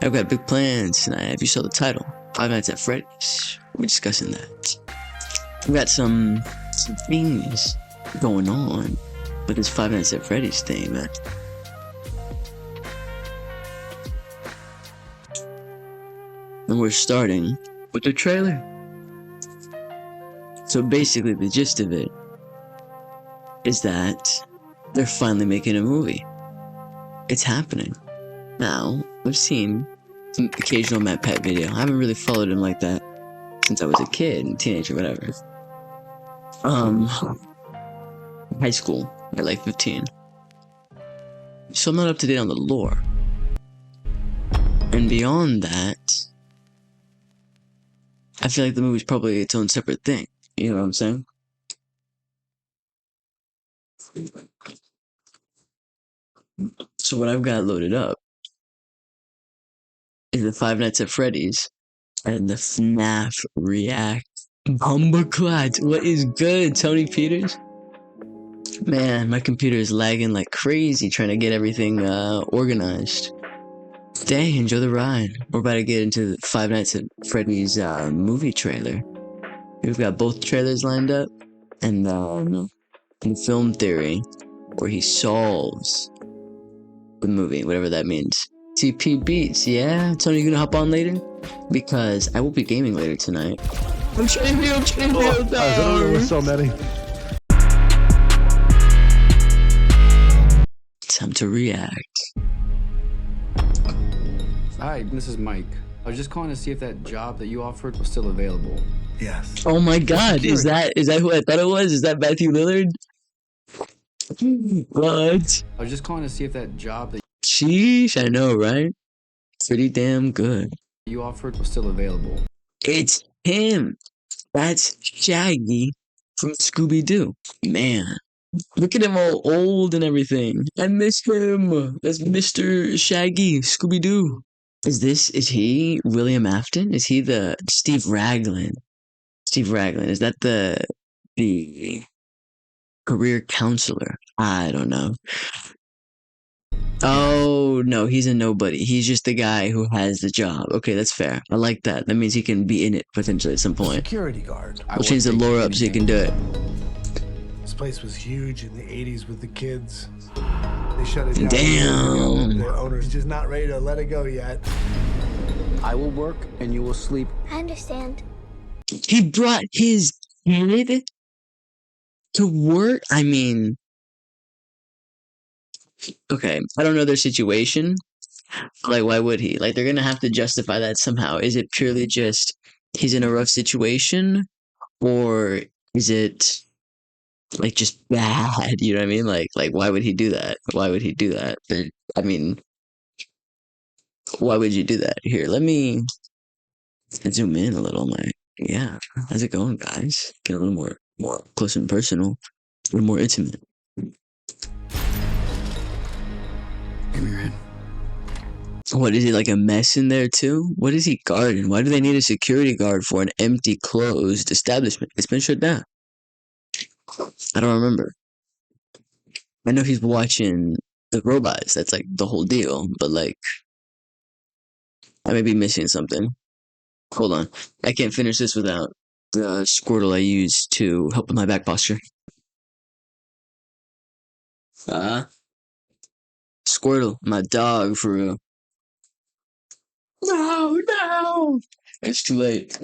I've got big plans tonight. If you saw the title, Five Nights at Freddy's, we're discussing that. We've got some things going on with this Five Nights at Freddy's thing, man. And we're starting with the trailer. So basically, the gist of it is that they're finally making a movie. It's happening. Now, I've seen some occasional MatPat video. I haven't really followed him like that since I was a kid, teenager, whatever. High school at like 15. So I'm not up to date on the lore. And beyond that, I feel like the movie's probably its own separate thing. You know what I'm saying? So what I've got loaded up is the Five Nights at Freddy's and the FNAF React Bumbleclad. What is good, Tony Peters? Man, my computer is lagging like crazy trying to get everything organized. Dang, enjoy the ride. We're about to get into the Five Nights at Freddy's movie trailer. We've got both trailers lined up, and in film theory, where he solves the movie, whatever that means. TP Beats, yeah? Tony, you gonna hop on later? Because I will be gaming later tonight. I'm champion, with so many. Time to react. Hi, this is Mike. I was just calling to see if that job that you offered was still available. Yes. Oh my god, is that who I thought it was? Is that Matthew Lillard? What? I was just calling to see if that job that Sheesh, I know, right? Pretty damn good. you offered was still available. It's him. That's Shaggy from Scooby-Doo. Man, look at him all old and everything. I miss him. That's Mr. Shaggy, Scooby-Doo. Is he William Afton? Is he the Steve Raglan? Steve Raglan, is that the career counselor? I don't know. Oh, no, he's a nobody. He's just the guy who has the job. Okay, that's fair. I like that. That means he can be in it potentially at some point. Security guard. We'll change the lore up so he can do it. This place was huge in the 80s with the kids. They shut it down. Damn. The owner's just not ready to let it go yet. I will work and you will sleep. I understand. He brought his kid to work? I mean, okay, I don't know their situation. Like, why would he? Like, they're gonna have to justify that somehow. Is it purely just he's in a rough situation? Or is it like just bad? You know what I mean? Like why would he do that? Why would he do that? I mean, why would you do that? Here, let me zoom in a little. Like, yeah, how's it going, guys? Get a little more close and personal, a little more intimate. Give me your hand. What is it, like a mess in there too? What is he guarding? Why do they need a security guard for an empty, closed establishment? It's been shut down. I don't remember. I know he's watching the robots. That's like the whole deal. But like, I may be missing something. Hold on. I can't finish this without the Squirtle I use to help with my back posture. Squirtle, my dog, for real. No! It's too late.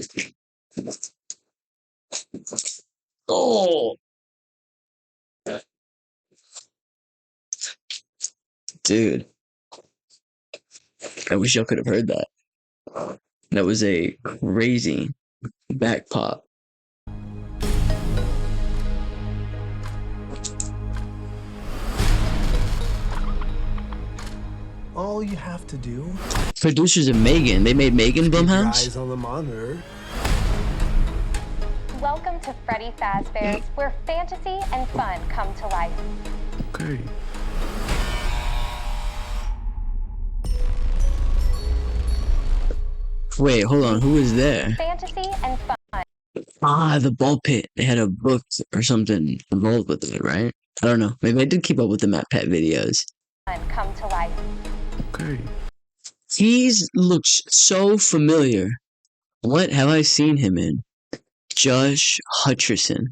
Oh! Dude. I wish y'all could have heard that. That was a crazy back pop. All you have to do. Producers of Megan. They made Megan Keep your Blumhouse? eyes on the monitor. Welcome to Freddy Fazbear's, where fantasy and fun come to life. Okay. Wait, hold on. Who was there? Fantasy and fun Ah, the ball pit. They had a book or something involved with it, right? I don't know. Maybe I did keep up with the MatPat videos. come to life. Okay. He's looks so familiar. What have I seen him in? Josh Hutcherson.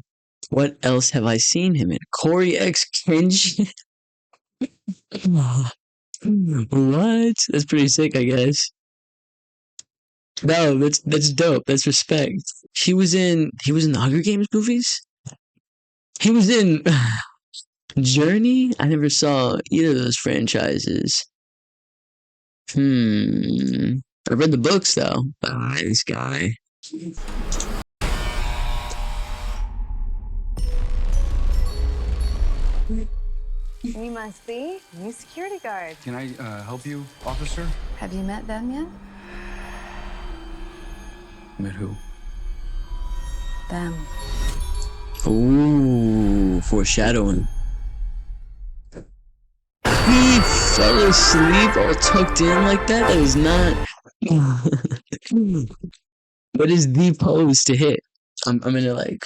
What else have I seen him in? Corey X Kenji. What? That's pretty sick, I guess. No, that's dope. That's respect. He was in the Hunger Games movies. He was in Journey. I never saw either of those franchises. I read the books though. This guy. You must be new security guard. Can I help you, officer? Have you met them yet? Met who? Them. Ooh, foreshadowing. He fell asleep all tucked in like that? That is not. What is the pose to hit? I'm gonna like.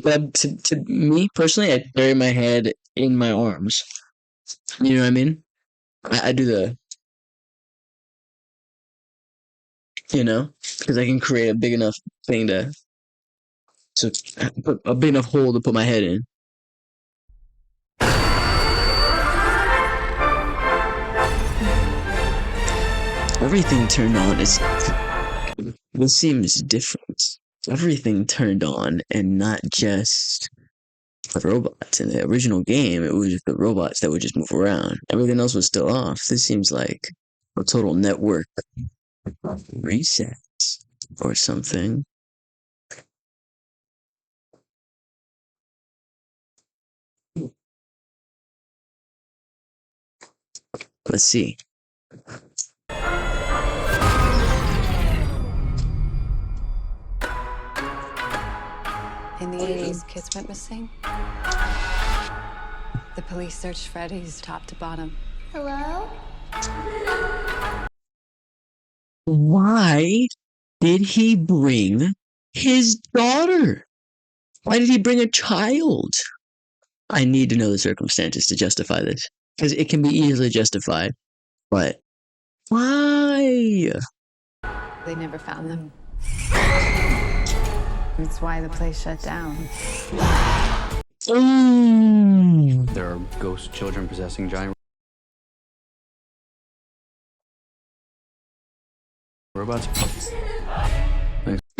But to me personally, I bury my head in my arms. You know what I mean? I do the. You know? Because I can create a big enough thing to put a big enough hole to put my head in. Everything turned on. This seems different. Everything turned on, and not just the robots. In the original game, it was just the robots that would just move around. Everything else was still off. This seems like a total network reset or something. Let's see. In the 80s, kids went missing. The police searched Freddy's top to bottom. Hello? Why did he bring his daughter? Why did he bring a child? I need to know the circumstances to justify this. Because it can be easily justified. But why? They never found them. That's why the place shut down. There are ghost children possessing giant robots.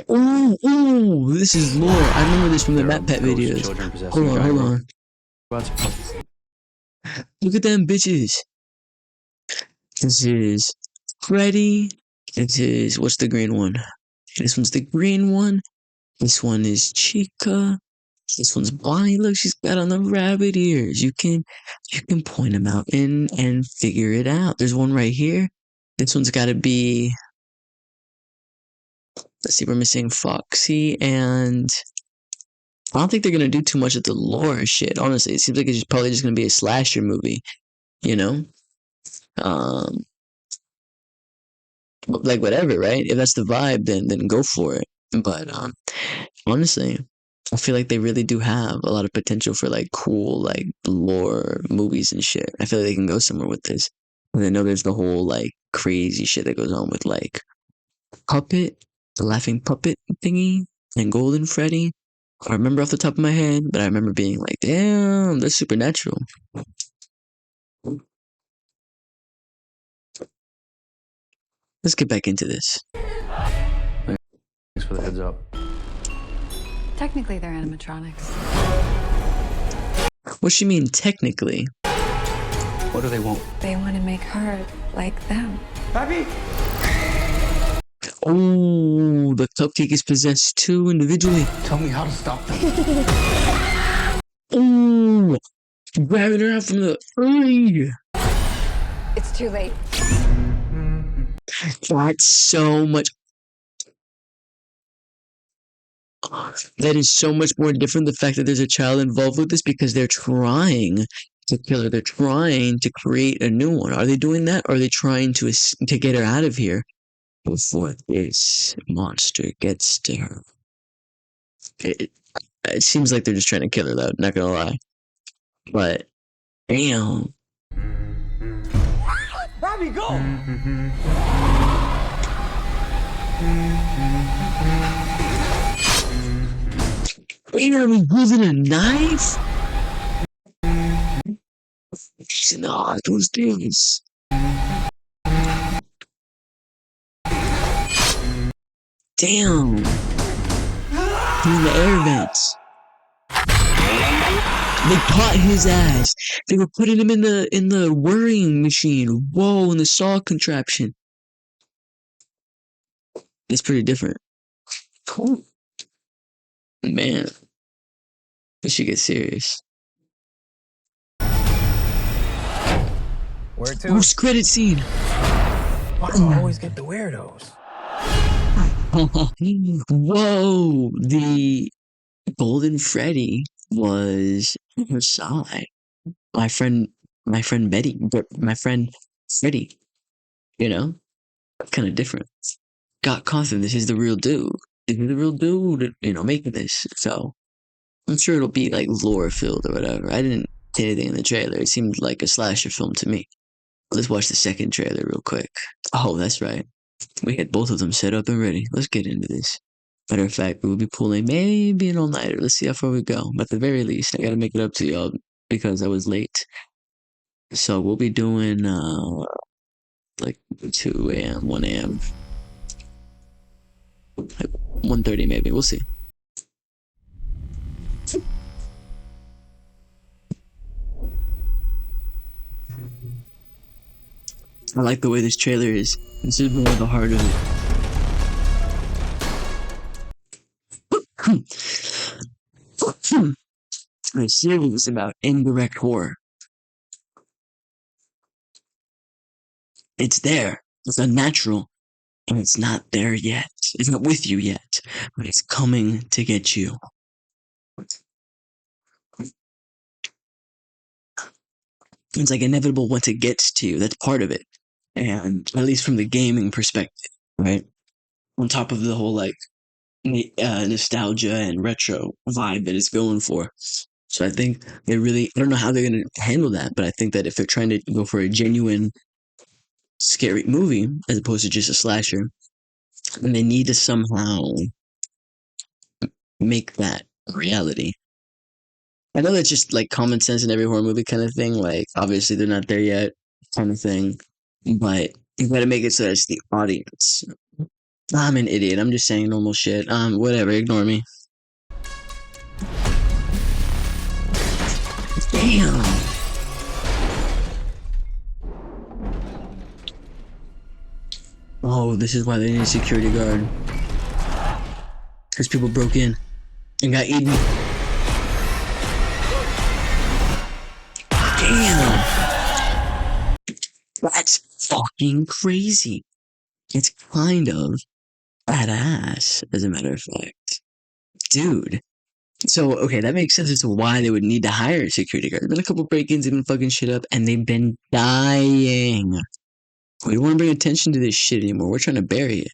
Ooh, this is lore. I remember this from the There are MatPat ghost videos. children possessing Hold giant on. robots. Look at them bitches. This is Freddy. This is, what's the green one? This one's the green one. This one is Chica. This one's Bonnie. Look, she's got on the rabbit ears. You can point them out and figure it out. There's one right here. This one's got to be. Let's see, we're missing Foxy, and I don't think they're gonna do too much of the lore shit. Honestly, it seems like it's probably just gonna be a slasher movie. You know, like whatever, right? If that's the vibe, then go for it. But honestly, I feel like they really do have a lot of potential for like cool like lore movies and shit. I feel like they can go somewhere with this. And I know there's the whole like crazy shit that goes on with like Puppet, the laughing puppet thingy, and Golden Freddy. I remember off the top of my head, but I remember being like, damn, that's supernatural. Let's get back into this. Thanks for the heads up. Technically, they're animatronics. What she mean technically? What do they want? They want to make her like them. Oh, the cupcake is possessed too individually. Tell me how to stop them. Oh, grabbing her out from the. It's too late. That's so much. That is so much more different. The fact that there's a child involved with this because they're trying to kill her. They're trying to create a new one. Are they doing that? Or are they trying to get her out of here before this monster gets to her? It seems like they're just trying to kill her, though. Not gonna lie. But damn. Bobby, go! Damn, he's using a knife? Nah, those things. Damn. In the air vents. They caught his ass. They were putting him in the worrying machine. Whoa, in the saw contraption. It's pretty different. Cool. Man. This should get serious. Where to? Post credit scene. Why do I always get the weirdos? Whoa, the Golden Freddy was her side. My friend Betty, but my friend Freddy, you know, kind of different. Got cawthon. This is the real dude. This is the real dude, you know, making this. So I'm sure it'll be like lore filled or whatever. I didn't see anything in the trailer. It seemed like a slasher film to me. Let's watch the second trailer real quick. Oh, that's right. We had both of them set up and ready. Let's get into this. Matter of fact, we'll be pulling maybe an all-nighter. Let's see how far we go. But at the very least, I gotta make it up to y'all because I was late. So we'll be doing like 2 a.m., 1 a.m. Like 1:30 maybe. We'll see. I like the way this trailer is. This is more the heart of it. This series is about indirect horror. It's there. It's unnatural. And it's not there yet. It's not with you yet. But it's coming to get you. It's like inevitable once it gets to you. That's part of it. And at least from the gaming perspective, right? On top of the whole like nostalgia and retro vibe that it's going for. So I think I don't know how they're going to handle that, but I think that if they're trying to go for a genuine scary movie as opposed to just a slasher, then they need to somehow make that reality. I know that's just like common sense in every horror movie kind of thing. Like, obviously they're not there yet kind of thing, but you got to make it so that it's the audience. I'm an idiot. I'm just saying normal shit. Whatever. Ignore me. Damn. Oh, this is why they need a security guard. Because people broke in and got eaten. Damn. That's fucking crazy. It's kind of badass, as a matter of fact. Dude. So, okay, that makes sense as to why they would need to hire a security guard. There's been a couple break-ins, they've been fucking shit up, and they've been dying. We don't want to bring attention to this shit anymore. We're trying to bury it.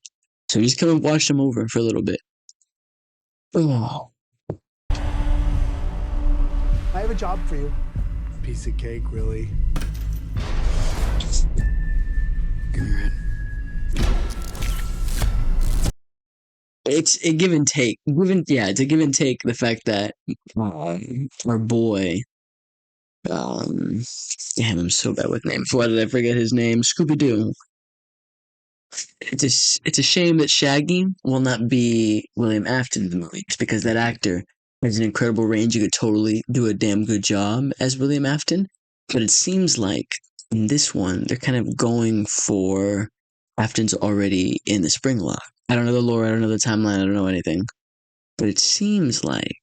So just come and watch them over for a little bit. Oh. I have a job for you. Piece of cake, really. Good. It's a give and take. It's a give and take. The fact that our boy, damn, I'm so bad with names. Why did I forget his name? Scooby-Doo. It's a shame that Shaggy will not be William Afton in the movie, just because that actor has an incredible range. He could totally do a damn good job as William Afton. But it seems like in this one, they're kind of going for Afton's already in the spring lock. I don't know the lore, I don't know the timeline, I don't know anything. But it seems like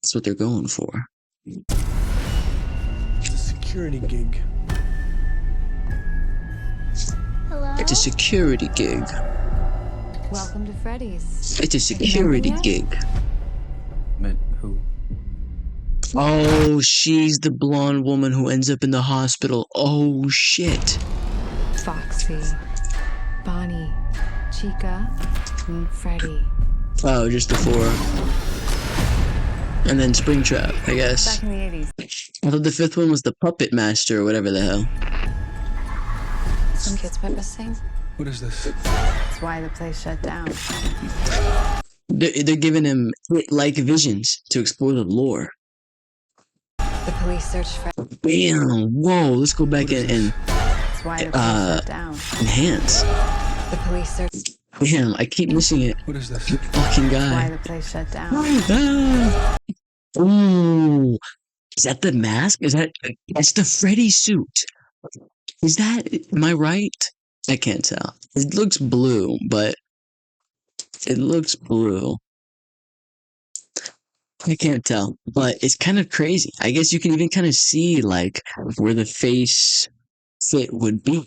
that's what they're going for. It's a security gig. Hello? It's a security gig. Welcome to Freddy's. It's a security gig. But who? Oh, she's the blonde woman who ends up in the hospital. Oh, shit. Foxy, Bonnie, Chica, and Freddy. Oh, just the 4. And then Springtrap, I guess. Back in the 80s. I thought the 5th one was the Puppet Master or whatever the hell. Some kids went missing. What is this? That's why the place shut down. They're giving him like visions to explore the lore. The police searched for. Bam! Whoa, let's go back and That's why the place shut down. enhance. The police searched. Damn, I keep missing it. What is this? You fucking Why guy. the place shut down. Ah. Ooh, is that the mask? That's the Freddy suit? Is that? Am I right? I can't tell. It looks blue, but it looks blue. I can't tell, but it's kind of crazy. I guess you can even kind of see like where the face fit would be,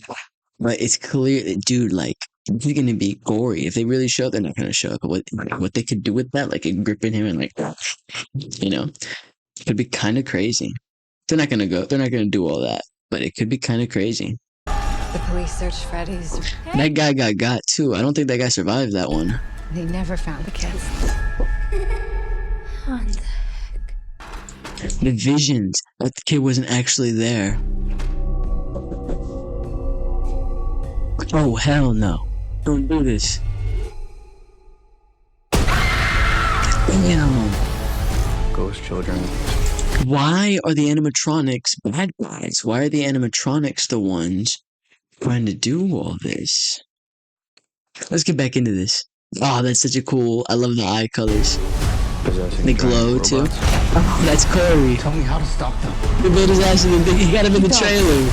but it's clear that dude, like, he's gonna be gory. If they really show, they're not gonna show up. But what they could do with that, like gripping him and like, you know, could be kind of crazy. They're not gonna go. They're not gonna do all that, but it could be kind of crazy. The police searched Freddy's. That guy got too. I don't think that guy survived that one. They never found the kids. What the heck? The visions that the kid wasn't actually there. Oh hell no! Don't do this. Damn. Ghost children. Why are the animatronics bad guys? Why are the animatronics the ones trying to do all this? Let's get back into this. Oh, that's such a cool. I love the eye colors. Possessing They giant glow too. robots. Oh, that's Corey. Tell me how to stop them. He built his ass in the. He got him in the trailer.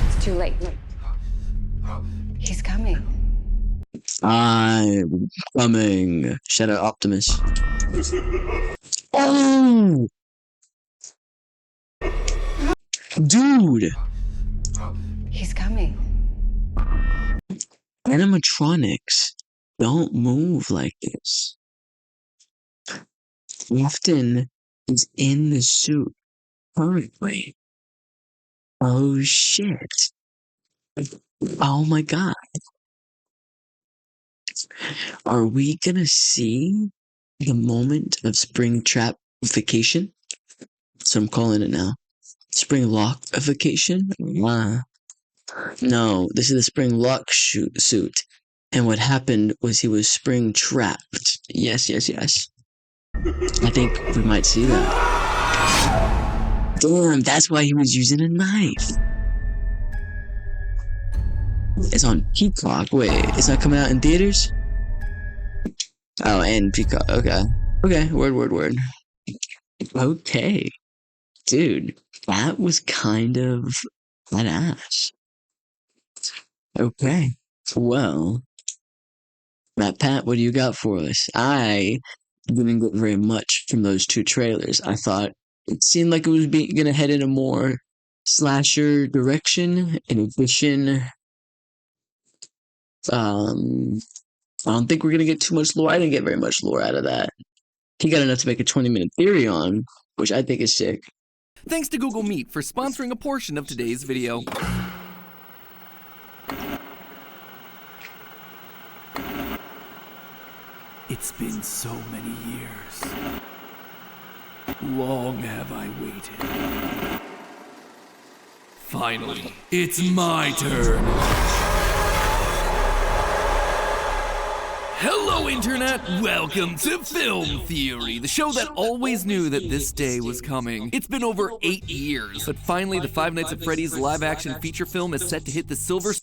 It's too late. He's coming. I'm coming. Shout out Optimus. Oh! Dude! He's coming. Animatronics don't move like this. Often is in the suit currently. Oh shit. Oh my god. Are we gonna see the moment of spring trapification? So I'm calling it now. Spring lockification? No, this is the spring lock suit. And what happened was he was spring trapped. Yes. I think we might see that. Damn, that's why he was using a knife. It's on Peacock. Wait, it's not coming out in theaters? Oh, and Peacock. Okay. Word. Okay. Dude, that was kind of badass. Okay. Well, MatPat, what do you got for us? I didn't get very much from those two trailers. I thought it seemed like it was gonna head in a more slasher direction. In addition, I don't think we're gonna get too much lore. I didn't get very much lore out of that. He got enough to make a 20-minute theory on, which I think is sick. Thanks to Google Meet for sponsoring a portion of today's video. It's been so many years. Long have I waited. Finally, it's my turn. Hello, Internet! Welcome to Film Theory, the show that always knew that this day was coming. It's been over 8 years, but finally the Five Nights at Freddy's live-action feature film is set to hit the silver...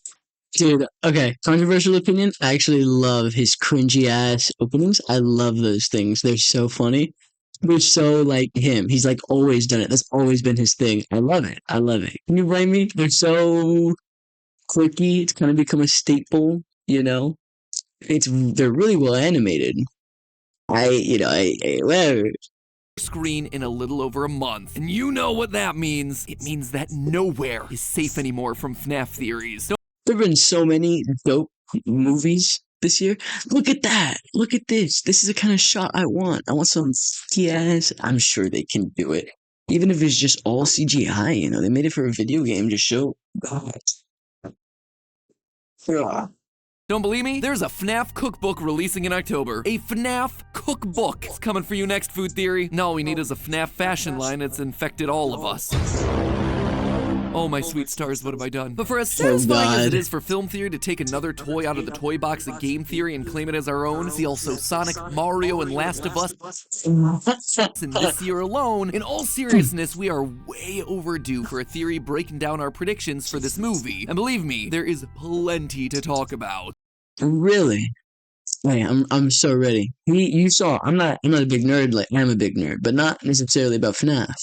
Dude, okay, controversial opinion. I actually love his cringy ass openings. I love those things. They're so funny. They're so like him. He's like always done it. That's always been his thing. I love it. Can you blame me? They're so clicky. It's kind of become a staple, you know? They're really well animated. Whatever. Screen in a little over a month. And you know what that means. It means that nowhere is safe anymore from FNAF theories. There have been so many dope movies this year. Look at that. Look at this. This is the kind of shot I want. I want some yes. I'm sure they can do it. Even if it's just all CGI, you know, they made it for a video game to show God. Don't believe me? There's a FNAF cookbook releasing in October. A FNAF cookbook. It's coming for you next, Food Theory. And all we need is a FNAF fashion line that's infected all of us. Oh, my sweet stars, what have I done? But for as satisfying as it God. is for Film Theory to take another toy out of the toy box at Game Theory and claim it as our own, see also Sonic, Mario, and Last of Us in this year alone, in all seriousness, we are way overdue for a theory breaking down our predictions for this movie. And believe me, there is plenty to talk about. Really? Hey, I'm so ready. You saw I'm not a big nerd, like I'm a big nerd, but not necessarily about FNAF.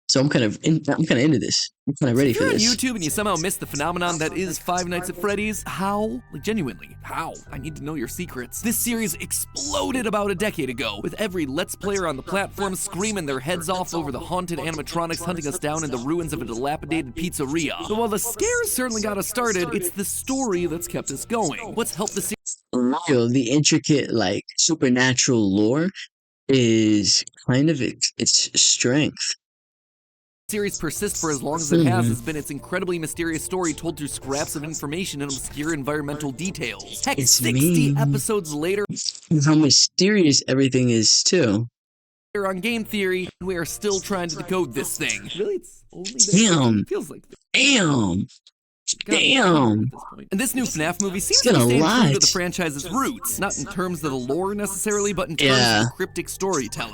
So I'm kind of into this. I'm kind of ready If for you're on this. YouTube and you somehow missed the phenomenon that is Five Nights at Freddy's, how? Like genuinely, how? I need to know your secrets. This series exploded about a decade ago, with every Let's Player on the platform screaming their heads off over the haunted animatronics hunting us down in the ruins of a dilapidated pizzeria. But while the scares certainly got us started, it's the story that's kept us going. What's helped the series Real, the intricate, like, supernatural lore is kind of its strength. persist for as long as it has been its incredibly mysterious story told through scraps of information and obscure environmental details. Heck, It's 60 me. episodes later How mysterious everything is, too. on Game Theory, we are still trying to decode this thing. Really, it's only Damn. it feels like Damn. God, Damn. at this point. And this new FNAF movie seems It's to be gonna staying true lie. to the franchise's roots, not in terms of the lore necessarily, but in terms Yeah. of the cryptic storytelling.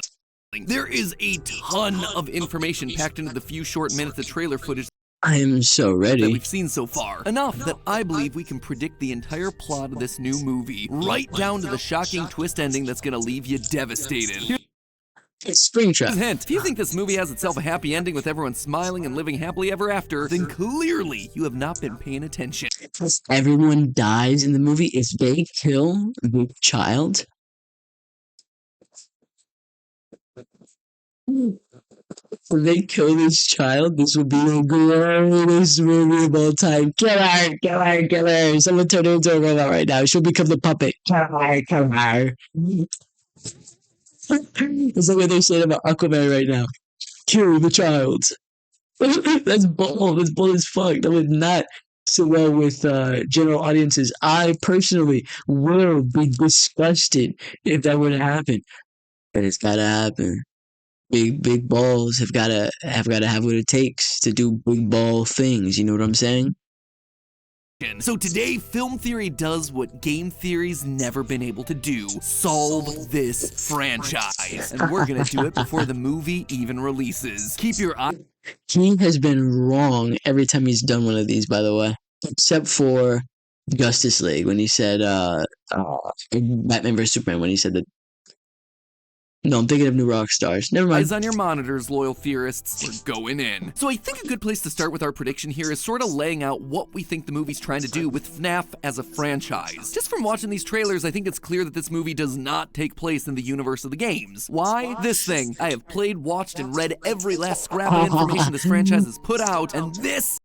There is a ton of information packed into the few short minutes of trailer footage I am so that ready. we've seen so far. Enough that I believe we can predict the entire plot of this new movie, right down to the shocking twist ending that's gonna leave you devastated. It's Springtrap. Here's a hint. If you think this movie has itself a happy ending with everyone smiling and living happily ever after, then clearly you have not been paying attention. Everyone dies in the movie if they kill the child. If they kill this child, this will be the greatest movie of all time. Kill her, kill her, kill her. Someone turn her into a robot right now. She'll become the puppet. Kill her, kill her. That's like what they're saying about Aquaman right now. Kill the child. That's bold. That's bold as fuck. That would not sit well with general audiences. I personally will be disgusted if that were to happen. But it's gotta happen. Big balls have gotta have what it takes to do big ball things. You know what I'm saying? So today, Film Theory does what Game Theory's never been able to do: solve this franchise. And we're gonna do it before the movie even releases. Keep your eye He has been wrong every time he's done one of these, by the way. Except for Justice League when he said Batman vs Superman when he said that. No, I'm thinking of New Rockstars. Never mind. eyes on your monitors, loyal theorists. We're going in. So I think a good place to start with our prediction here is sort of laying out what we think the movie's trying to do with FNAF as a franchise. Just from watching these trailers, I think it's clear that this movie does not take place in the universe of the games. Why? This thing. I have played, watched, and read every last scrap of information this franchise has put out, and this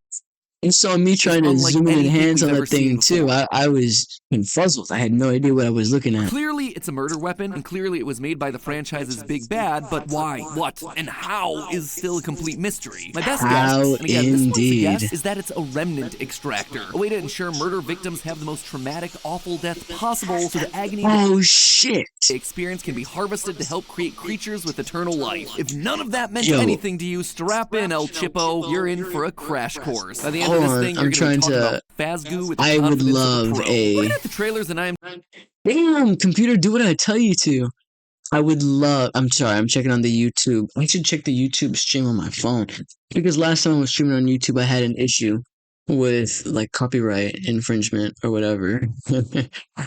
You saw me trying to unlike zoom in anything hands we've on ever that thing seen too. before. I was confuzzled. I had no idea what I was looking at. Clearly, it's a murder weapon, and clearly it was made by the franchise's big bad, but why, what, and how is still a complete mystery. My best How guess, and again, this one's a indeed. guess, is that it's a remnant extractor, a way to ensure murder victims have the most traumatic, awful death possible, so the agony Oh shit! they experience can be harvested to help create creatures with eternal life. If none of that meant Yo. anything to you, strap in, El Chippo. You're in for a crash course. By the end Hold of this on, thing, I'm you're going trying to be talking to- about Fazgoo with the I would confidence of a love pro. a- Looking at the trailers, and Damn, computer, do what I tell you to. I would love. I'm sorry, I'm checking on the YouTube. I should check the YouTube stream on my phone because last time I was streaming on YouTube, I had an issue with like copyright infringement or whatever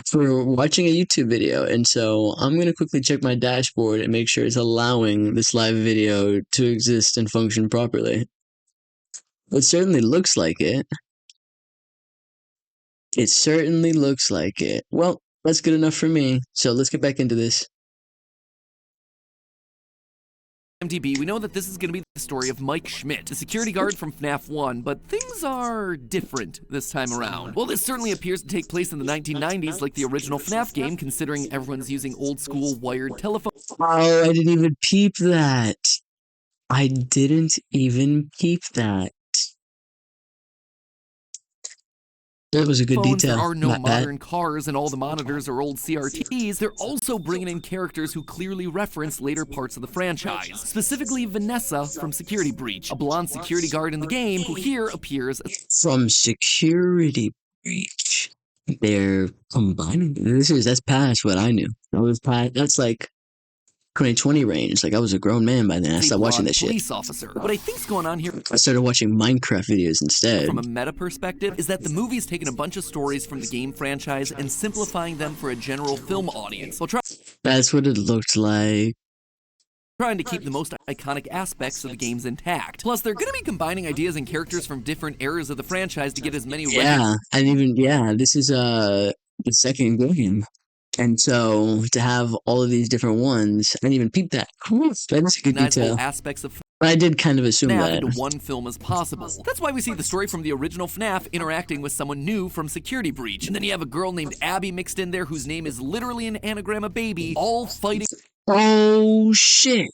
for watching a YouTube video, and so I'm gonna quickly check my dashboard and make sure it's allowing this live video to exist and function properly. It certainly looks like it. It certainly looks like it. Well, that's good enough for me. So let's get back into this. IMDb, we know that this is going to be the story of Mike Schmidt, the security guard from FNAF 1, but things are different this time around. Well, this certainly appears to take place in the 1990s like the original FNAF game, considering everyone's using old-school wired telephones. Oh, I didn't even peep that. I didn't even peep that. That was a good phones, detail. there are no MatPat. modern cars, and all the monitors are old CRTs, they're also bringing in characters who clearly reference later parts of the franchise. Specifically, Vanessa from Security Breach, a blonde security guard in the game who here appears as From Security Breach. They're combining. That's past what I knew. That's like 2020 range. Like I was a grown man by then. I a stopped watching blonde that shit. police officer. What I think's going on here I started watching Minecraft videos instead. from a meta perspective is that the movie's taken a bunch of stories from the game franchise and simplifying them for a general film audience, while That's what it looked like. trying to keep the most iconic aspects of the games intact. Plus, they're gonna be combining ideas and characters from different eras of the franchise to get as many Yeah, and even this is the second game, and so to have all of these different ones, I didn't even peep that. That's a good recognizable detail. aspects of But I did kind of assume FNAF that. into one film as possible. That's why we see the story from the original FNAF interacting with someone new from Security Breach. And then you have a girl named Abby mixed in there whose name is literally an anagram of baby, all fighting Oh shit!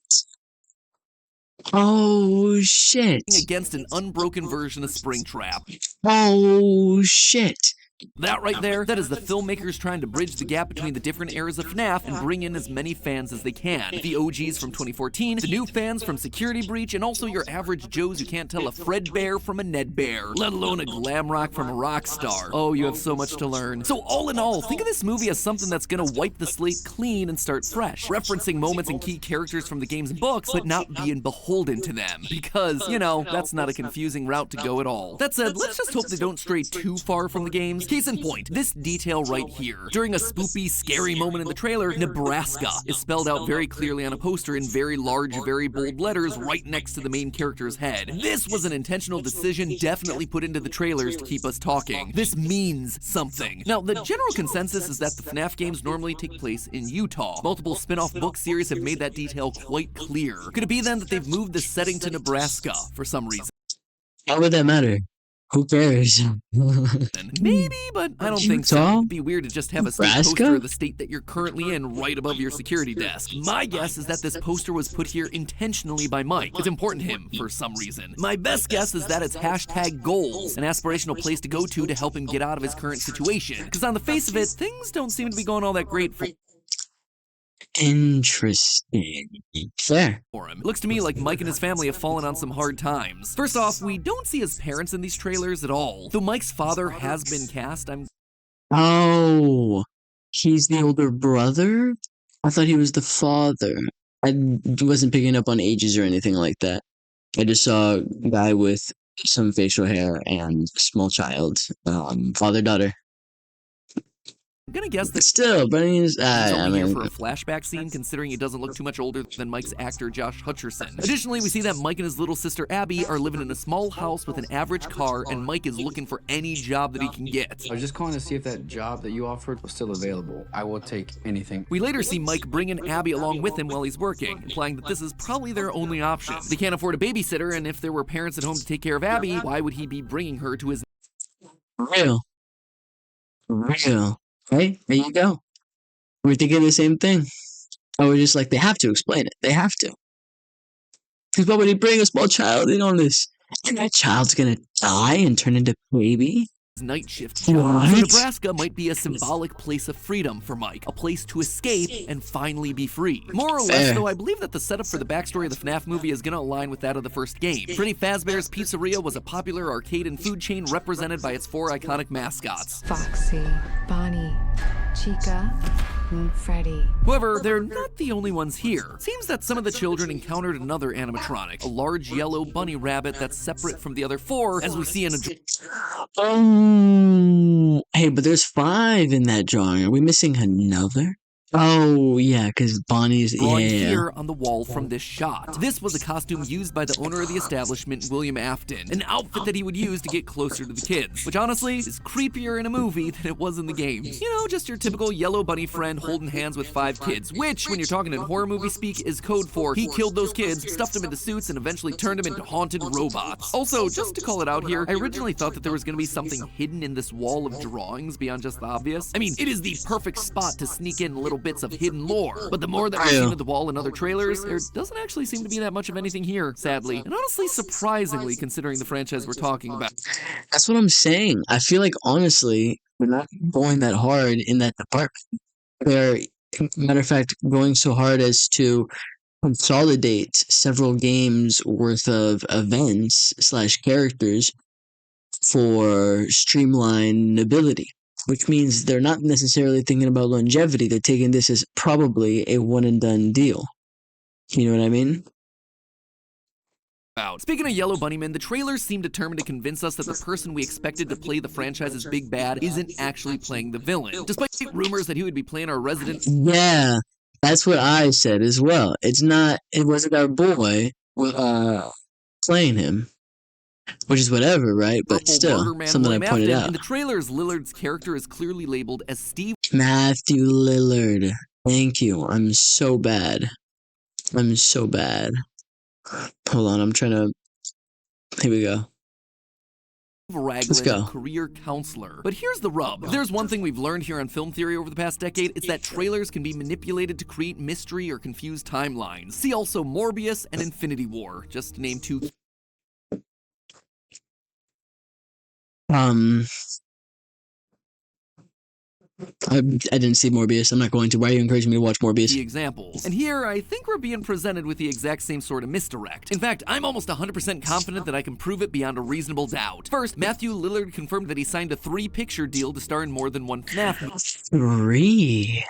Oh shit! against an unbroken version of Springtrap. Oh shit! That right there, that is the filmmakers trying to bridge the gap between the different eras of FNAF and bring in as many fans as they can. The OGs from 2014, the new fans from Security Breach, and also your average Joes who can't tell a Fred Bear from a Ned Bear, let alone a glam rock from a rock star. Oh, you have so much to learn. So all in all, think of this movie as something that's gonna wipe the slate clean and start fresh, referencing moments and key characters from the games and books, but not being beholden to them. Because, you know, that's not a confusing route to go at all. That said, let's just hope they don't stray too far from the games. Case in point, this detail right here. During a spoopy, scary moment in the trailer, Nebraska is spelled out very clearly on a poster in very large, very bold letters right next to the main character's head. This was an intentional decision definitely put into the trailers to keep us talking. This means something. Now, the general consensus is that the FNAF games normally take place in Utah. Multiple spin-off book series have made that detail quite clear. Could it be then that they've moved the setting to Nebraska for some reason? How would that matter? Who cares? Maybe, but I don't think so. Utah? It'd be weird to just have a state Nebraska? poster of the state that you're currently in right above your security desk. My guess is that this poster was put here intentionally by Mike. It's important to him for some reason. My best guess is that it's hashtag goals, an aspirational place to go to help him get out of his current situation. Because on the face of it, things don't seem to be going all that great for Interesting. Fair. him. It looks to me like Mike and his family have fallen on some hard times. First off, we don't see his parents in these trailers at all. Though Mike's father has been cast, Oh, he's the older brother? I thought he was the father. I wasn't picking up on ages or anything like that. I just saw a guy with some facial hair and a small child. Father-daughter. I'm gonna guess that Still, but he's I only here mean, for a flashback scene, considering he doesn't look too much older than Mike's actor Josh Hutcherson. Additionally, we see that Mike and his little sister Abby are living in a small house with an average car, and Mike is looking for any job that he can get. I was just calling to see if that job that you offered was still available. I will take anything. We later see Mike bringing Abby along with him while he's working, implying that this is probably their only option. They can't afford a babysitter, and if there were parents at home to take care of Abby, why would he be bringing her to his real. Hey, there you go. We're thinking the same thing. Oh, we're just like, they have to explain it. They have to. Because why would he bring a small child in on this? And that child's gonna die and turn into a baby? night shift job? What? So Nebraska might be a symbolic place of freedom for Mike, a place to escape and finally be free. More or less, Fair. though, I believe that the setup for the backstory of the FNAF movie is gonna align with that of the first game. Freddy Fazbear's Pizzeria was a popular arcade and food chain represented by its 4 iconic mascots. Foxy, Bonnie, Chica, and Freddy. However, they're not the only ones here. Seems that some of the children encountered another animatronic, a large yellow bunny rabbit that's separate from the other 4, as we see in a Oh, hey, but there's 5 in that drawing. Are we missing another? Oh, yeah, because Bonnie's, drawing yeah. here on the wall from this shot. This was a costume used by the owner of the establishment, William Afton, an outfit that he would use to get closer to the kids, which honestly is creepier in a movie than it was in the game. You know, just your typical yellow bunny friend holding hands with 5 kids, which, when you're talking in horror movie speak, is code for he killed those kids, stuffed them into suits, and eventually turned them into haunted robots. Also, just to call it out here, I originally thought that there was going to be something hidden in this wall of drawings beyond just the obvious. I mean, it is the perfect spot to sneak in a little little bits of hidden lore. But the more that we've seen of the wall in other trailers, there doesn't actually seem to be that much of anything here, sadly. And honestly, surprisingly, considering the franchise we're talking about. That's what I'm saying. I feel like, honestly, we're not going that hard in that department. They're, matter of fact, going so hard as to consolidate several games worth of events / characters for streamlinability, which means they're not necessarily thinking about longevity. They're taking this as probably a one and done deal. You know what I mean? Speaking of Yellow Bunnyman, the trailers seem determined to convince us that the person we expected to play the franchise's big bad isn't actually playing the villain, despite rumors that he would be playing our resident. Yeah, that's what I said as well. It wasn't our boy playing him, which is whatever, right? But still, something I pointed out. In the trailers, Lillard's character is clearly labeled as Steve Matthew Lillard. Thank you. I'm so bad. Hold on, I'm trying to... Here we go. Let's go. Career counselor. But here's the rub. If there's one thing we've learned here on Film Theory over the past decade, it's that trailers can be manipulated to create mystery or confuse timelines. See also Morbius and Infinity War, just to name two. I didn't see Morbius. I'm not going to. Why are you encouraging me to watch Morbius? The examples. And here, I think we're being presented with the exact same sort of misdirect. In fact, I'm almost 100% confident that I can prove it beyond a reasonable doubt. First, Matthew Lillard confirmed that he signed a 3-picture deal to star in more than one FNAF movie. 3?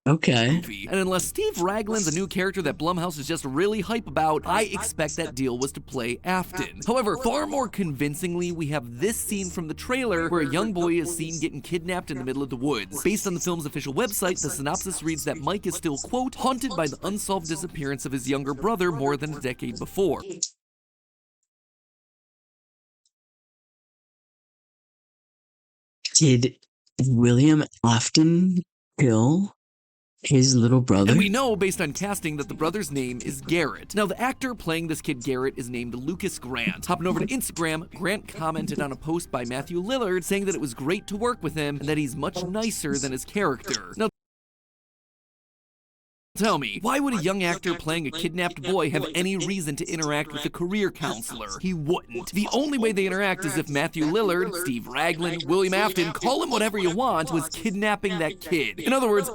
Okay. And unless Steve Raglan's a new character that Blumhouse is just really hype about, I expect that deal was to play Afton. However, far more convincingly, we have this scene from the trailer where a young boy is seen getting kidnapped in the middle of the woods. Based on the film's official website, the synopsis reads that Mike is still, quote, haunted by the unsolved disappearance of his younger brother more than a decade before. Did William Afton kill his little brother? And we know, based on casting, that the brother's name is Garrett. Now, the actor playing this kid Garrett is named Lucas Grant. Hopping over to Instagram, Grant commented on a post by Matthew Lillard saying that it was great to work with him and that he's much nicer than his character. Now, tell me, why would a young actor playing a kidnapped boy have any reason to interact with a career counselor? He wouldn't. The only way they interact is if Matthew Lillard, Steve Raglan, William Afton, call him whatever you want, was kidnapping that kid. In other words,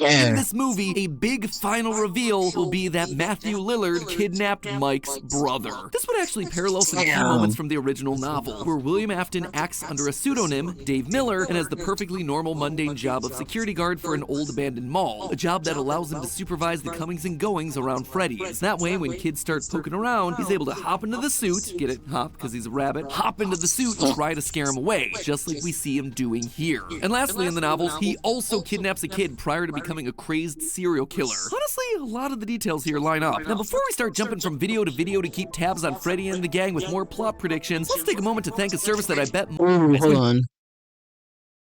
in this movie, a big final reveal will be that Matthew Lillard kidnapped Mike's brother. This would actually parallel some key moments from the original novel, where William Afton acts under a pseudonym, Dave Miller, and has the perfectly normal mundane job of security guard for an old abandoned mall, a job that allows him to supervise the comings and goings around Freddy's. That way, when kids start poking around, he's able to hop into the suit, get it, hop, because he's a rabbit, hop into the suit and try to scare him away, just like we see him doing here. And lastly, in the novels, he also kidnaps a kid prior to becoming a crazed serial killer. Honestly, a lot of the details here line up. Now, before we start jumping from video to keep tabs on Freddy and the gang with more plot predictions, let's take a moment to thank a service that I bet hold on.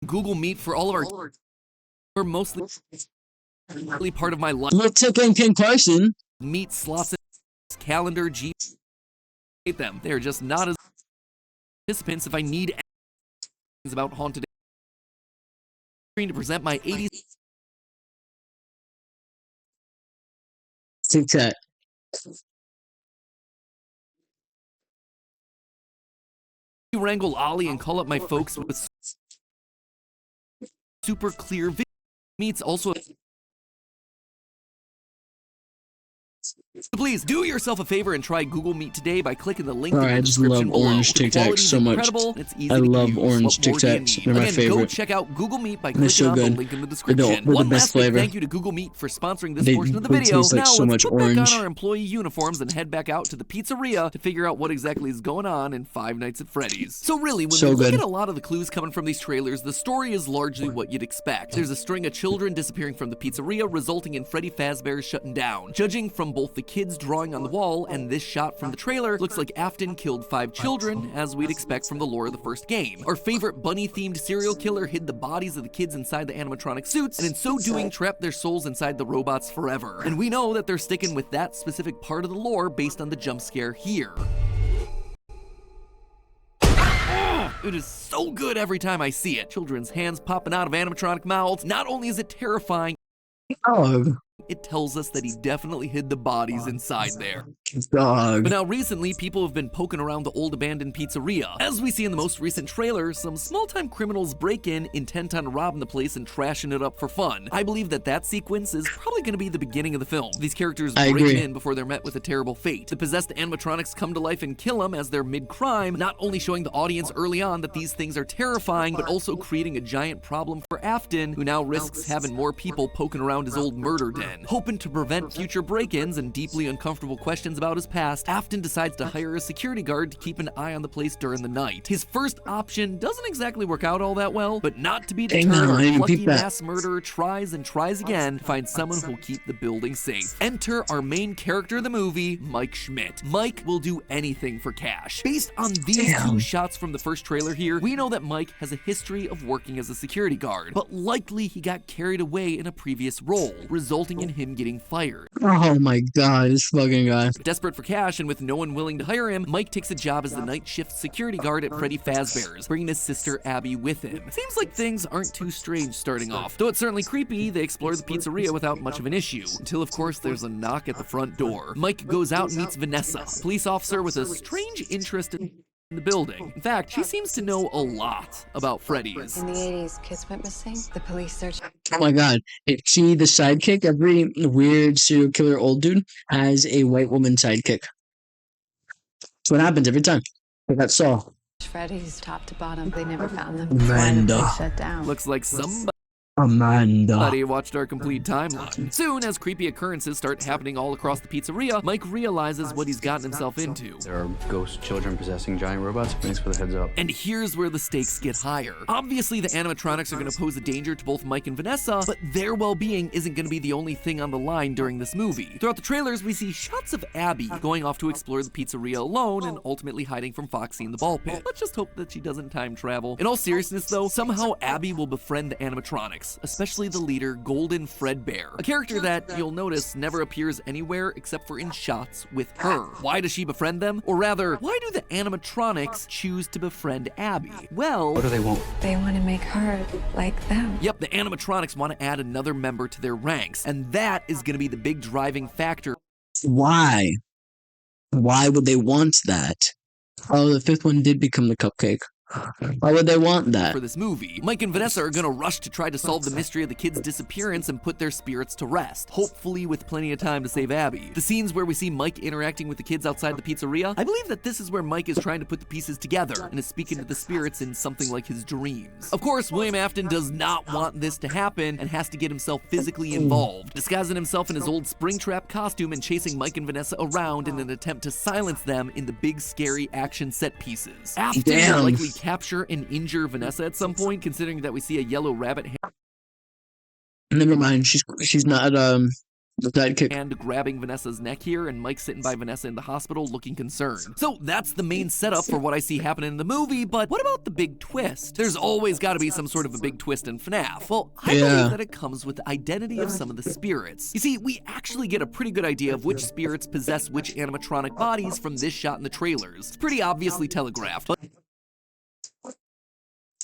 Google Meet for all of our mostly part of my life. Let's take in Ken Carson. Meet slots in calendar, G. Hate them. They're just not as participants if I need things about haunted to present my 80s. TikTok. Wrangle Ollie and call up my folks with super clear video. Meets also. Please do yourself a favor and try Google Meet today by clicking the link in the description below. I just love orange TikToks so much. I love orange TikToks. They're my favorite. Go check out Google Meet by clicking on the link in the description. They're the best flavor. Thank you to Google Meet for sponsoring this portion of the video. Like now so let's much put orange. back on our employee uniforms and head back out to the pizzeria to figure out what exactly is going on in Five Nights at Freddy's. So really, when we look at a lot of the clues coming from these trailers, the story is largely what you'd expect. There's a string of children disappearing from the pizzeria, resulting in Freddy Fazbear's shutting down. Judging from both the kids drawing on the wall and this shot from the trailer, looks like Afton killed 5 children, as we'd expect from the lore of the first game. Our favorite bunny-themed serial killer hid the bodies of the kids inside the animatronic suits, and in so doing trapped their souls inside the robots forever. And we know that they're sticking with that specific part of the lore based on the jump scare here. It is so good every time I see it. Children's hands popping out of animatronic mouths. Not only is it terrifying, Dog. it tells us that he definitely hid the bodies inside there. Dog. But now recently, people have been poking around the old abandoned pizzeria. As we see in the most recent trailer, some small-time criminals break in, intent on robbing the place and trashing it up for fun. I believe that sequence is probably going to be the beginning of the film. These characters break in before they're met with a terrible fate. The possessed animatronics come to life and kill them as they're mid-crime, not only showing the audience early on that these things are terrifying, but also creating a giant problem for Afton, who now risks having more people poking around his old murder den. Hoping to prevent future break-ins and deeply uncomfortable questions about his past, Afton decides to hire a security guard to keep an eye on the place during the night. His first option doesn't exactly work out all that well, but not to be deterred, plucky mass murderer tries and tries again to find someone who will keep the building safe. Enter our main character of the movie, Mike Schmidt. Mike will do anything for cash. Based on these two shots from the first trailer here, we know that Mike has a history of working as a security guard, but likely he got carried away in a previous role, resulting in him getting fired. Oh my god, this fucking guy. Desperate for cash and with no one willing to hire him, Mike takes a job as the night shift security guard at Freddy Fazbear's, bringing his sister Abby with him. Seems like things aren't too strange starting off. Though it's certainly creepy, they explore the pizzeria without much of an issue, until of course there's a knock at the front door. Mike goes out and meets Vanessa, a police officer with a strange interest in the building. In fact, she seems to know a lot about Freddy's. In the 80s, kids went missing. The police searched. Oh my god. Is she the sidekick? Every weird serial killer old dude has a white woman sidekick. That's what happens every time. Like that Saw. Freddy's top to bottom. They never found them. Amanda. Shut down. Looks like somebody Amanda. watched our complete timeline. Soon, as creepy occurrences start happening all across the pizzeria, Mike realizes what he's gotten himself into. There are ghost children possessing giant robots. Thanks for the heads up. And here's where the stakes get higher. Obviously, the animatronics are going to pose a danger to both Mike and Vanessa, but their well-being isn't going to be the only thing on the line during this movie. Throughout the trailers, we see shots of Abby going off to explore the pizzeria alone and ultimately hiding from Foxy in the ball pit. Let's just hope that she doesn't time travel. In all seriousness, though, somehow Abby will befriend the animatronics, especially the leader, Golden Fredbear, a character that, you'll notice, never appears anywhere except for in shots with her. Why does she befriend them? Or rather, why do the animatronics choose to befriend Abby? Well, What do they want? They want to make her like them. yep, the animatronics want to add another member to their ranks, and that is going to be the big driving factor. Why? Why would they want that? Oh, the fifth one did become the cupcake. Why would they want that? For this movie, Mike and Vanessa are gonna rush to try to solve the mystery of the kids' disappearance and put their spirits to rest, hopefully with plenty of time to save Abby. The scenes where we see Mike interacting with the kids outside the pizzeria, I believe that this is where Mike is trying to put the pieces together and is speaking to the spirits in something like his dreams. Of course, William Afton does not want this to happen and has to get himself physically involved, disguising himself in his old Springtrap costume and chasing Mike and Vanessa around in an attempt to silence them in the big scary action set pieces. Afton will likely capture and injure Vanessa at some point, considering that we see a yellow rabbit Never mind. She's not the sidekick. hand grabbing Vanessa's neck here, and Mike sitting by Vanessa in the hospital looking concerned. So that's the main setup for what I see happening in the movie, but what about the big twist? There's always got to be some sort of a big twist in FNAF. Well, I believe that it comes with the identity of some of the spirits. You see, we actually get a pretty good idea of which spirits possess which animatronic bodies from this shot in the trailers. It's pretty obviously telegraphed, but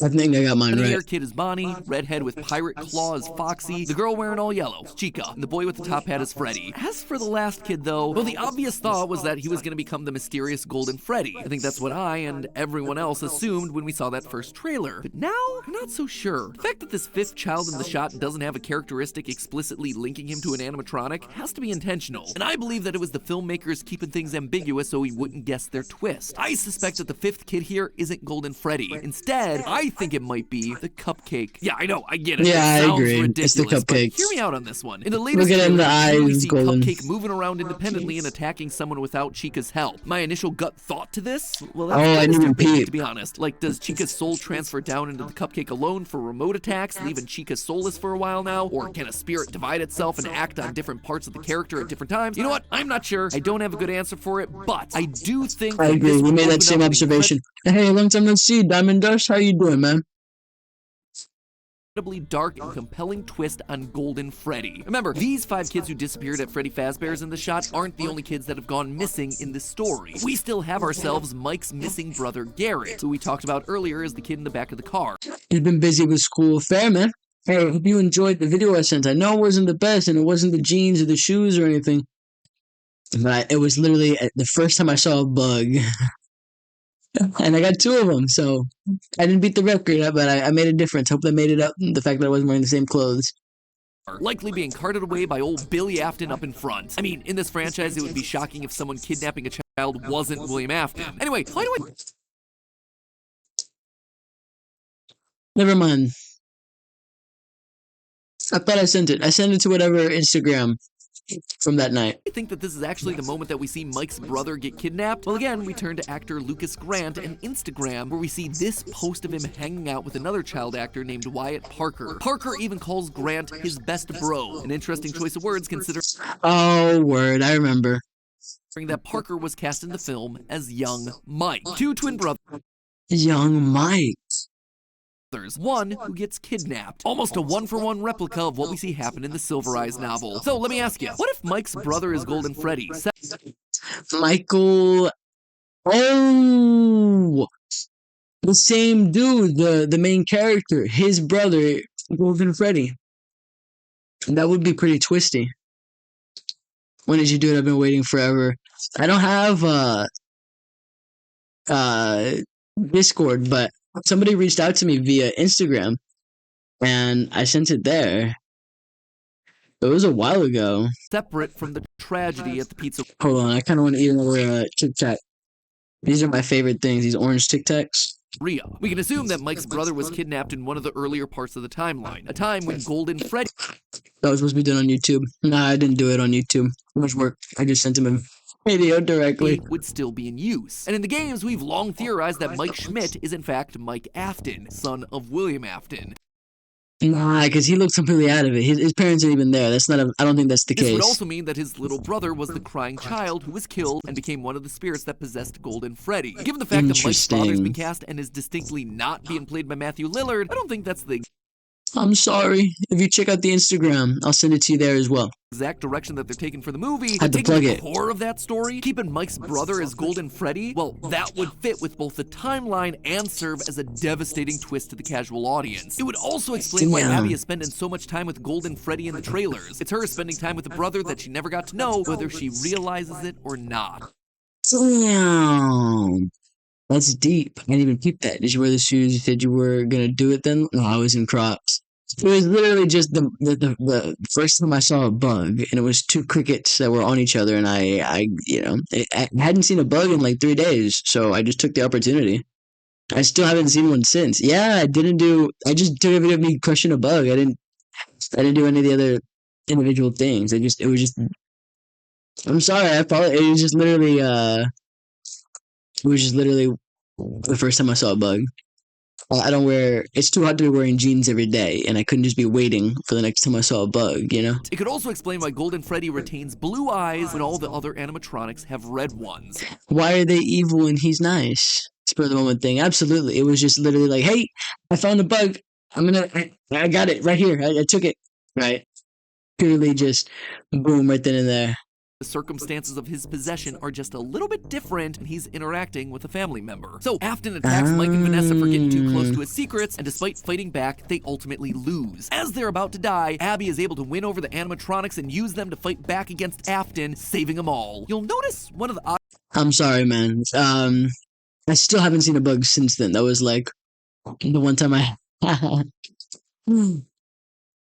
I think I got mine the right. hair kid is Bonnie, redhead with pirate claw is Foxy, the girl wearing all yellow is Chica, and the boy with the top hat is Freddy. As for the last kid though, well, the obvious thought was that he was going to become the mysterious Golden Freddy. I think that's what I and everyone else assumed when we saw that first trailer. But now, I'm not so sure. The fact that this fifth child in the shot doesn't have a characteristic explicitly linking him to an animatronic has to be intentional. And I believe that it was the filmmakers keeping things ambiguous so we wouldn't guess their twist. I suspect that the fifth kid here isn't Golden Freddy. Instead, I think it might be the cupcake. Yeah, I know, I get it. Yeah, It I sounds agree. ridiculous, It's the but cupcake. hear me out on this one. In the latest Look at him, the trailer, we eyes see golden. Cupcake moving around independently and attacking someone without Chica's help. My initial gut thought to this? Well, that's Oh, I kinda didn't stupid, repeat. to be honest. Like, does Chica's soul transfer down into the cupcake alone for remote attacks, leaving Chica soulless for a while now? Or can a spirit divide itself and act on different parts of the character at different times? You know what? I'm not sure. I don't have a good answer for it, but I do think I that agree. this We would made open that same up an observation. Hey, long time no see. Diamond Dust, how you doing, man? incredibly dark and compelling twist on Golden Freddy. Remember, these 5 kids who disappeared at Freddy Fazbear's in the shot aren't the only kids that have gone missing in this story. We still have ourselves Mike's missing brother Garrett, who we talked about earlier as the kid in the back of the car. He's been busy with school. Fair, man. Hey, I hope you enjoyed the video I sent. I know it wasn't the best, and it wasn't the jeans or the shoes or anything, but it was literally the first time I saw a bug. And I got 2 of them, so I didn't beat the record, but I made a difference. Hope I made it up, the fact that I wasn't wearing the same clothes. Likely being carted away by old Billy Afton up in front. I mean, in this franchise, it would be shocking if someone kidnapping a child wasn't William Afton. Anyway, why do I... Never mind. I thought I sent it. I sent it to whatever Instagram from that night. I think that this is actually the moment that we see Mike's brother get kidnapped. Well, again, we turn to actor Lucas Grant and Instagram, where we see this post of him hanging out with another child actor named Wyatt Parker. Parker even calls Grant his best bro, an interesting choice of words considering Oh, word. I remember. that Parker was cast in the film as young Mike. 2 twin brothers. Young Mike. One who gets kidnapped. Almost a one-for-one replica of what we see happen in the Silver Eyes novel. So let me ask you, what if Mike's brother is Golden Freddy? Michael. Oh, the same dude, the main character, his brother, Golden Freddy. That would be pretty twisty. When did you do it? I've been waiting forever. I don't have Discord, but somebody reached out to me via Instagram, and I sent it there. It was a while ago. Separate from the tragedy at the pizza. Hold on, I kind of want to eat another Tic Tac. These are my favorite things, these orange Tic Tacs. We can assume that Mike's brother was kidnapped in one of the earlier parts of the timeline, a time when Golden Freddy... That was supposed to be done on YouTube. Nah, I didn't do it on YouTube. Too much work. I just sent him a video directly. would still be in use. And in the games, we've long theorized that Mike Schmidt is in fact Mike Afton, son of William Afton. Nah, because he looks completely out of it. His parents aren't even there. That's not a... I don't think that's the This case. would also mean that his little brother was the crying child who was killed and became one of the spirits that possessed Golden Freddy. Given the fact that Mike's father's been cast and is distinctly not being played by Matthew Lillard, I don't think that's the I'm sorry. If you check out the Instagram, I'll send it to you there as well. exact direction that they're taking for the movie. Had to taking plug the it. core of that story, keeping Mike's brother as Golden Freddy, well, that would fit with both the timeline and serve as a devastating twist to the casual audience. It would also explain why Yeah. Abby is spending so much time with Golden Freddy in the trailers. It's her spending time with a brother that she never got to know, whether she realizes it or not. Damn. That's deep. I didn't even keep that. Did you wear the shoes? You said you were gonna do it then? No, I was in Crocs. It was literally just the first time I saw a bug, and it was 2 crickets that were on each other, and I hadn't seen a bug in like 3 days, so I just took the opportunity. I still haven't seen one since. Yeah, I just did a video of me crushing a bug. I didn't do any of the other individual things. I'm sorry, I apologize. It was just literally the first time I saw a bug. It's too hot to be wearing jeans every day, and I couldn't just be waiting for the next time I saw a bug, you know? It could also explain why Golden Freddy retains blue eyes when all the other animatronics have red ones. Why are they evil and he's nice? Spur of the moment thing. Absolutely. It was just literally like, hey, I found a bug. I got it right here. I took it. Right? Purely just boom, right then and there. The circumstances of his possession are just a little bit different and he's interacting with a family member. So Afton attacks Mike and Vanessa for getting too close to his secrets, and despite fighting back, they ultimately lose. As they're about to die, Abby is able to win over the animatronics and use them to fight back against Afton, saving them all. You'll notice one of the I'm sorry, man. I still haven't seen a bug since then. That was like the one time I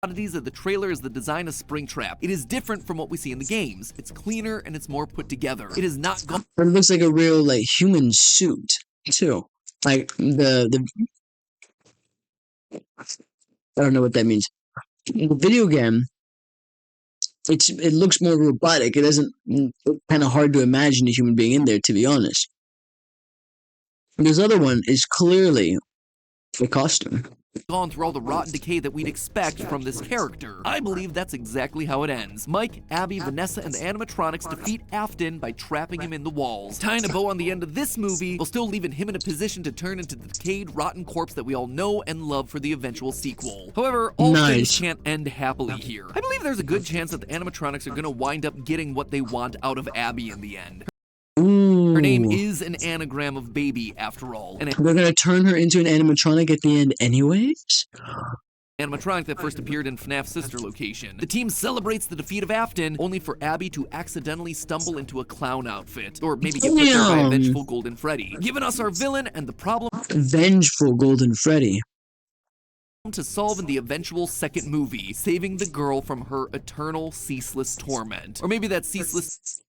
oddities of the trailer is the design of Springtrap. It is different from what we see in the games. It's cleaner and it's more put together. It is not gone. It looks like a real like human suit too. Like the I don't know what that means. In the video game, it looks more robotic. It doesn't. It's kind of hard to imagine a human being in there, to be honest. This other one is clearly a costume. gone through all the rotten decay that we'd expect from this character. I believe that's exactly how it ends. Mike, Abby, Vanessa, and the animatronics defeat Afton by trapping him in the walls. Tying a bow on the end of this movie while still leaving him in a position to turn into the decayed, rotten corpse that we all know and love for the eventual sequel. However, all things can't end happily here. I believe there's a good chance that the animatronics are gonna wind up getting what they want out of Abby in the end. Ooh. Her name is an anagram of baby, after all. And they're gonna turn her into an animatronic at the end anyways? Animatronic that first appeared in FNAF's sister location. The team celebrates the defeat of Afton, only for Abby to accidentally stumble into a clown outfit. Or maybe get put there by a vengeful Golden Freddy, giving us our villain and the problem Vengeful Golden Freddy to solve in the eventual second movie, saving the girl from her eternal, ceaseless torment. Or maybe that ceaseless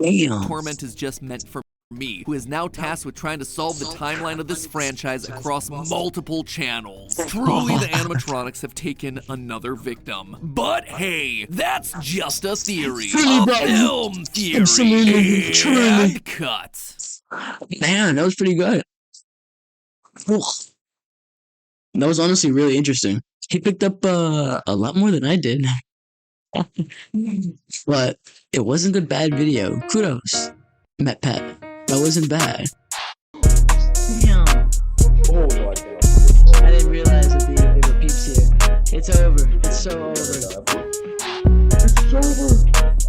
torment is just meant for me, who is now tasked with trying to solve the timeline of this franchise across multiple channels. Truly, the animatronics have taken another victim. But hey, that's just a theory. A film theory. And cut. Man, that was pretty good. That was honestly really interesting. He picked up a lot more than I did. But it wasn't a bad video. Kudos, MatPat. That wasn't bad. Damn. I didn't realize that there were peeps here. It's over. It's so over. It's over.